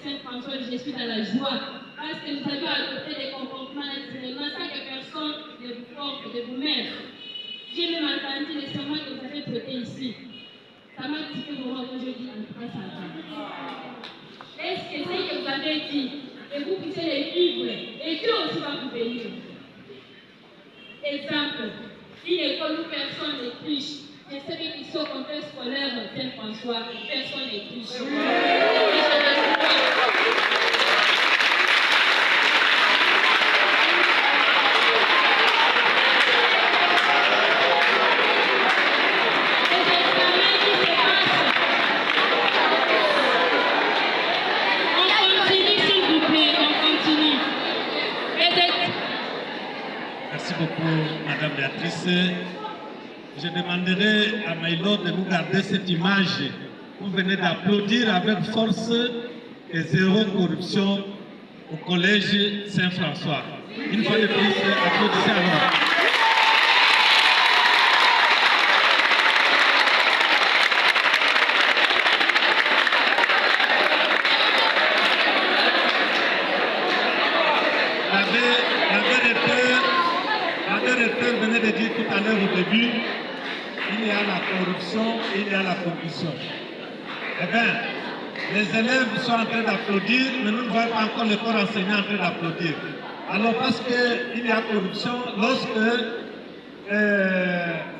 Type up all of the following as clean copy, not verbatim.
Saint-François, je suis dans la joie. Parce que nous avions adopté des comportements naturellement sans que personne ne vous force de vous-même. J'ai même entendu les serments que vous avez prêtés ici. Ça m'a tiqué au moment où je dis en tout cas ça. Est-ce que ce que vous avez dit, et vous puissiez les vivre, et Dieu aussi va vous bénir. Exemple, une école où personne ne triche. Je sais qu'ici au complexe scolaire Saint-François, personne ne triche. Merci beaucoup, Madame Béatrice. Je demanderai à Maïlo de nous garder cette image. Vous venez d'applaudir avec force et zéro corruption au collège Saint-François. Une fois de plus, applaudissez alors. La directeur venait de dire tout à l'heure au début, il y a la corruption et il y a la corruption. Eh bien, les élèves sont en train d'applaudir, mais nous ne voyons pas encore le corps enseignant en train d'applaudir. Alors parce qu'il y a corruption, lorsque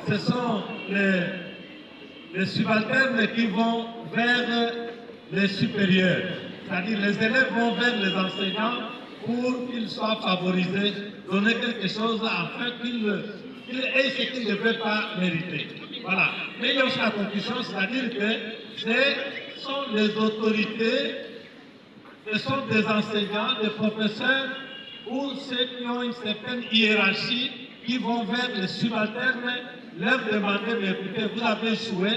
ce sont les subalternes qui vont vers les supérieurs, c'est-à-dire les élèves vont vers les enseignants pour qu'ils soient favorisés, donner quelque chose afin qu'ils aient ce qu'ils ne peuvent pas mériter. Voilà. Mais il y a aussi la conclusion, c'est-à-dire que ce sont les autorités, ce sont des enseignants, des professeurs ou ceux qui ont une certaine hiérarchie qui vont vers les subalternes leur demander, mais écoutez, vous avez échoué,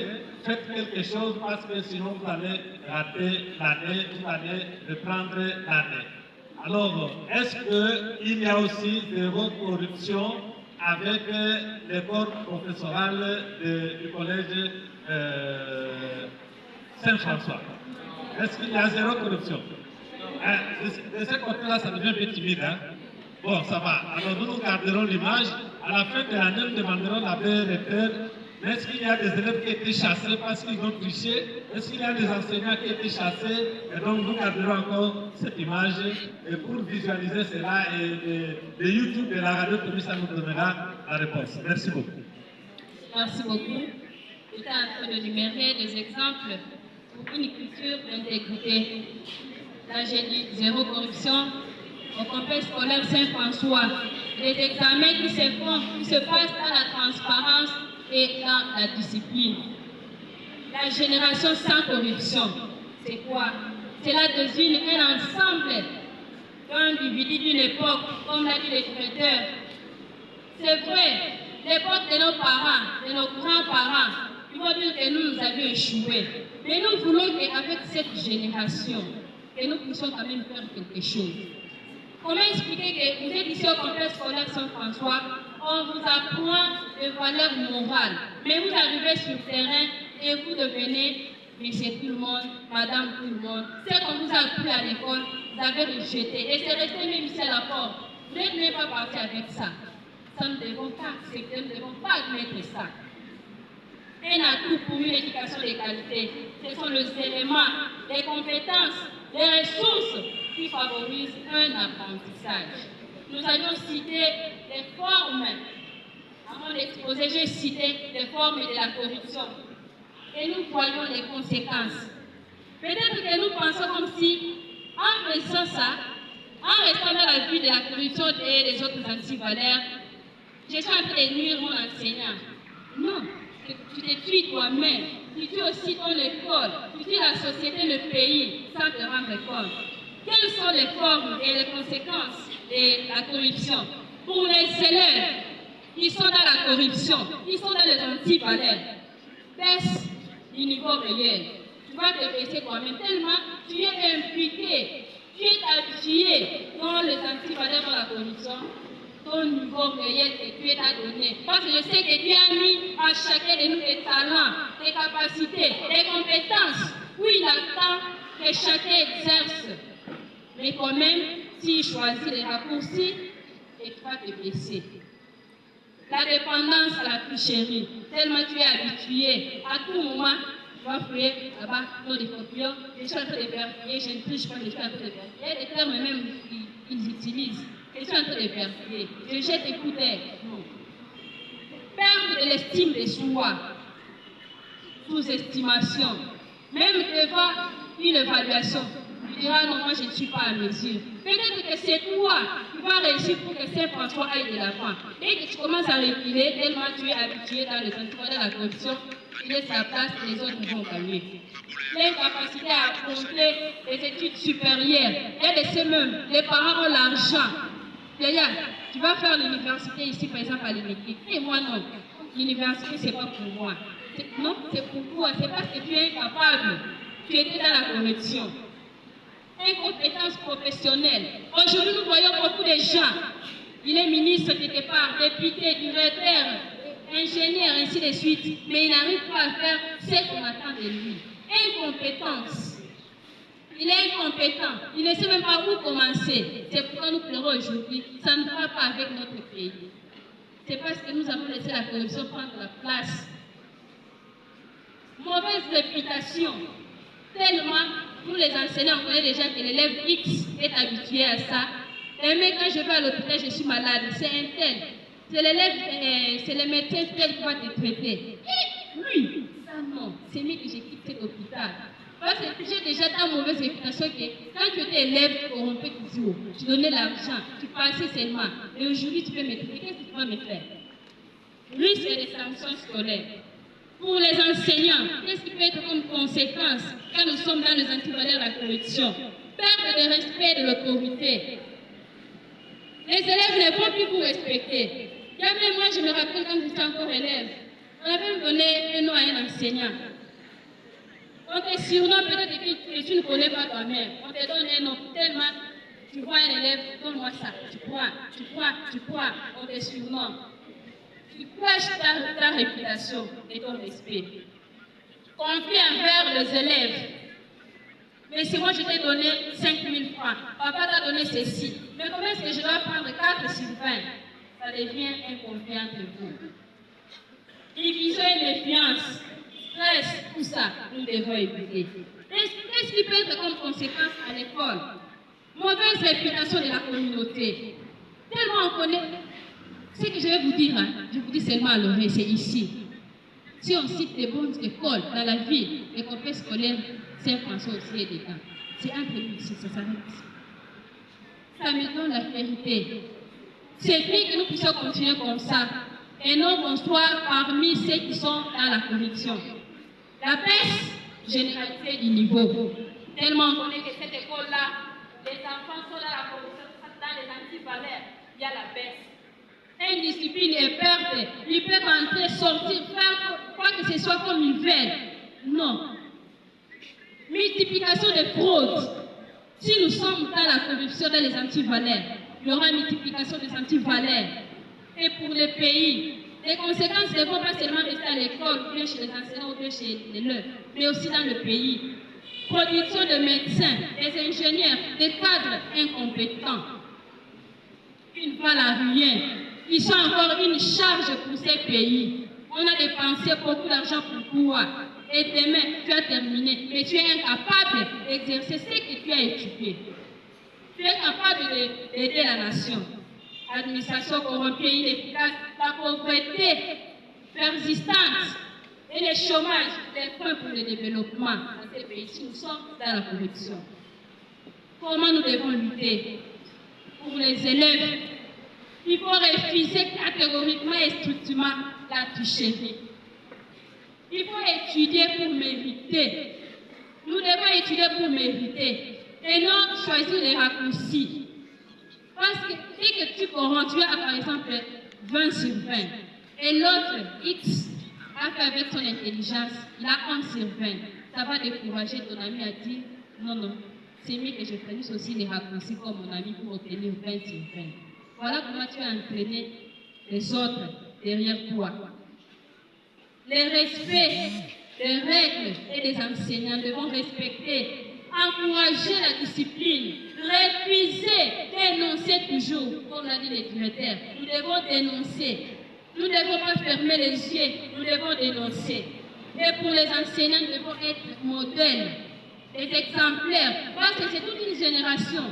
faites quelque chose parce que sinon vous allez rater l'année, vous allez reprendre l'année. Alors, est-ce qu'il y a aussi zéro corruption avec le corps professoral du collège Saint-François? Est-ce qu'il y a zéro corruption? De ce côté-là, ça devient un peu timide. Hein? Bon, ça va. Alors, nous garderons l'image. À la fin de l'année, nous demanderons l'abbé recteur. Mais est-ce qu'il y a des élèves qui ont été chassés parce qu'ils ont triché? Est-ce qu'il y a des enseignants qui ont été chassés? Et donc, nous garderons encore cette image. Et pour visualiser cela, et YouTube et la radio, ça nous donnera la réponse. Merci beaucoup. Merci beaucoup. J'étais en train de numérer des exemples pour une culture d'intégrité. Là, j'ai dit zéro corruption au complexe scolaire Saint-François. Des examens qui se font, qui se passent dans la transparence et dans la discipline. La génération sans corruption, c'est quoi? Cela désigne un ensemble d'individus d'une époque, comme l'a dit le directeur. C'est vrai, l'époque de nos parents, de nos grands-parents, ils vont dire que nous avions échoué. Mais nous voulons qu'avec cette génération, que nous puissions quand même faire quelque chose. Comment expliquer que vous êtes ici au complexe scolaire Saint-François, on vous apprend des valeurs morales, mais vous arrivez sur le terrain et vous devenez monsieur tout le monde, madame tout le monde. Ce qu'on vous a appris à l'école, vous avez rejeté et c'est resté même ici à la porte. Vous n'êtes même pas parti avec ça. Ça ne devons pas accepter, nous ne devons pas admettre ça. Un atout pour une éducation de qualité, ce sont les éléments, les compétences, les ressources qui favorisent un apprentissage. Nous avions cité des formes, à mon exposé, j'ai cité des formes de la corruption. Et nous voyons les conséquences. Peut-être que nous pensons comme si, en faisant ça, en restant dans la vue de la corruption et des autres antivaleurs, je suis en train de nuire mon enseignant. Non, tu te tues toi-même, tu tues aussi ton école, tu tues la société, le pays, sans te rendre compte. Quelles sont les formes et les conséquences de la corruption? Pour les élèves qui sont dans la corruption, qui sont dans les antivaleurs, baisse du niveau réel. Tu vas te baisser toi-même tellement tu es impliqué, tu es habitué dans les antivaleurs dans la corruption. Ton niveau réel que Dieu t'a donné. Parce que je sais que Dieu a mis à chacun de nous des talents, des capacités, des compétences. Oui, il attend que que chacun exerce. Mais quand même, s'il choisit les raccourcis, il va te blesser. La dépendance à la tricherie, tellement tu es habitué, à tout moment, tu vas fouiller là-bas dans des copions, je suis en train de vérifier, je ne triche pas, je suis en train de vérifier. Il y a des termes même qu'ils utilisent, je suis en train de vérifier, je jette écouter. Non. Perdre de l'estime de soi, sous-estimation, même devant une évaluation, tu diras non, moi je ne suis pas à mesure. Peut-être que c'est toi qui vas réussir pour que Saint-François aille de l'avant. Dès que tu commences à reculer, tellement tu es habitué dans le sentiment de la corruption, il est sa place et les autres vont gagner. L'incapacité à affronter les études supérieures, il y a des semaines, les parents ont l'argent. Tu vas faire l'université ici, par exemple, à l'Université. Et moi, non. L'université, ce n'est pas pour moi. Non, c'est pour toi. C'est parce que tu es incapable. Tu étais dans la corruption. Incompétence professionnelle. Aujourd'hui, nous voyons beaucoup de gens. Il est ministre quelque part, député, directeur, ingénieur, ainsi de suite. Mais il n'arrive pas à faire ce qu'on attend de lui. Incompétence. Il est incompétent. Il ne sait même pas où commencer. C'est pourquoi nous pleurons aujourd'hui. Ça ne va pas avec notre pays. C'est parce que nous avons laissé la corruption prendre la place. Mauvaise réputation. Tellement, nous les enseignants, on connaît déjà que l'élève X est habitué à ça. Mais quand je vais à l'hôpital, je suis malade. C'est un tel. C'est l'élève, c'est le médecin tel qui va te traiter. Et lui, ça non. C'est mieux que j'ai quitté cet hôpital. Parce que j'ai déjà ta mauvaise réputation que quand tu étais élève corrompu, tu donnais l'argent, tu passais seulement. Et aujourd'hui, tu peux me traiter. Qu'est-ce que tu vas me faire? Lui, c'est des sanctions scolaires. Pour les enseignants, qu'est-ce qui peut être comme conséquence quand nous sommes dans les antivaleurs de la corruption? Perte de respect de l'autorité. Les élèves ne vont plus vous respecter. Il y avait moi, je me rappelle quand j'étais encore élève, on avait donné un nom à un enseignant. On te surnomme peut-être que tu ne connais pas ta mère. On te donne un nom tellement, tu vois un élève, donne-moi ça. Tu crois, on te surnomme. Tu caches ta réputation et ton respect. Conflit envers les élèves. Mais si moi je t'ai donné 5 000 francs, papa t'a donné ceci. Mais comment est-ce que je dois prendre 4 sur 20? Ça devient un conflit entre vous. Division et méfiance. Stress, tout ça, nous devons éviter. Qu'est-ce qui peut être comme conséquence à l'école? Mauvaise réputation de la communauté. Tellement on connaît. Ce que je vais vous dire, je vous dis seulement à l'oreille, c'est ici. Si on cite des bonnes écoles dans la ville, les complexes scolaires, Saint-François aussi est dedans. C'est entre nous ici, ça s'arrête ici. Ça me donne la vérité. C'est bien que nous puissions continuer comme ça et non qu'on soit parmi ceux qui sont dans la corruption. La baisse généralisée du niveau. Tellement on connaît que cette école-là, les enfants sont dans la corruption, dans les antivaleurs, il y a la baisse. Indiscipline et perte, ils peuvent entrer, sortir, faire quoi que ce soit comme ils veulent. Non. Multiplication des fraudes. Si nous sommes dans la corruption, dans les antivaleurs, il y aura une multiplication des antivaleurs. Et pour les pays, les conséquences ne vont pas seulement rester à l'école, ou bien chez les enseignants, ou bien chez les leurs, mais aussi dans le pays. Production de médecins, des ingénieurs, des cadres incompétents. Ils ne valent à rien. Ils sont encore une charge pour ces pays. On a dépensé beaucoup d'argent pour quoi? Et demain, tu as terminé. Mais tu es incapable d'exercer ce que tu as étudié. Tu es capable d'aider la nation. Administration corrompue, inefficace, la pauvreté persistante et le chômage, les freins pour le développement dans ces pays. Si nous sommes dans la corruption, comment nous devons lutter pour les élèves? Il faut refuser catégoriquement et strictement la tricherie. Il faut étudier pour mériter. Nous devons étudier pour mériter et non choisir les raccourcis. Parce que dès que tu corromps, tu as par exemple 20 sur 20 et l'autre X a fait avec son intelligence, il a 1 sur 20. Ça va décourager ton ami à dire non, c'est mieux que je prenne aussi les raccourcis comme mon ami pour obtenir 20 sur 20. Voilà comment tu as entraîné les autres derrière toi. Le respect des règles et des enseignants devons respecter encourager la discipline, refuser, dénoncer toujours, comme l'a dit le directeur. Nous devons dénoncer. Nous ne devons pas fermer les yeux, nous devons dénoncer. Et pour les enseignants, nous devons être modèles, des exemplaires, parce que c'est toute une génération.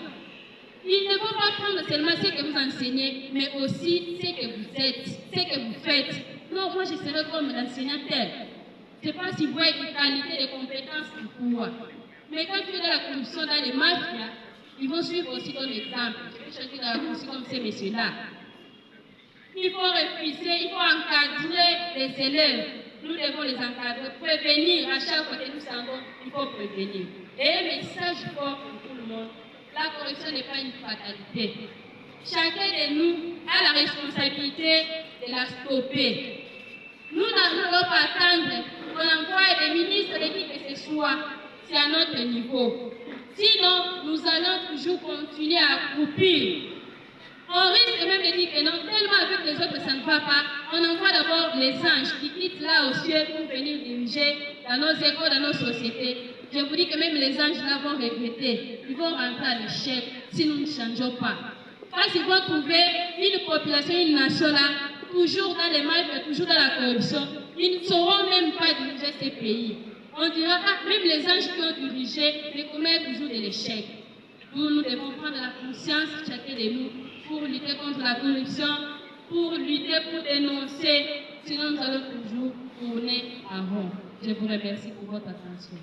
Il ne faut pas prendre seulement ce que vous enseignez, mais aussi ce que vous êtes, ce que vous faites. Non, moi je serai comme l'enseignant tel. Je ne sais pas si vous avez une qualité de compétences du pouvoir. Mais quand tu es dans la corruption, dans les mafias, ils vont suivre aussi ton exemple. Je vais chercher dans la corruption comme ces messieurs-là. Il faut refuser, il faut encadrer les élèves. Nous devons les encadrer, prévenir. À chaque fois que nous savons, il faut prévenir. Et un message fort pour tout le monde. La corruption n'est pas une fatalité. Chacun de nous a la responsabilité de la stopper. Nous n'allons pas attendre qu'on envoie des ministres de qui que ce soit. C'est à notre niveau. Sinon, nous allons toujours continuer à croupir. On risque même de dire que non, tellement avec les autres ça ne va pas. On envoie d'abord les anges qui quittent là aux cieux pour venir diriger dans nos écoles, dans nos sociétés. Je vous dis que même les anges là vont regretter. Ils vont rentrer à l'échec si nous ne changeons pas. Parce qu'ils vont trouver une population, une nation là, toujours dans les mal, toujours dans la corruption. Ils ne sauront même pas diriger ces pays. On dira, ah, même les anges qui ont dirigé, mais commettent toujours de l'échec. Nous devons prendre la conscience, chacun de nous, pour lutter contre la corruption, pour lutter, pour dénoncer, sinon nous allons toujours tourner en rond. Je vous remercie pour votre attention.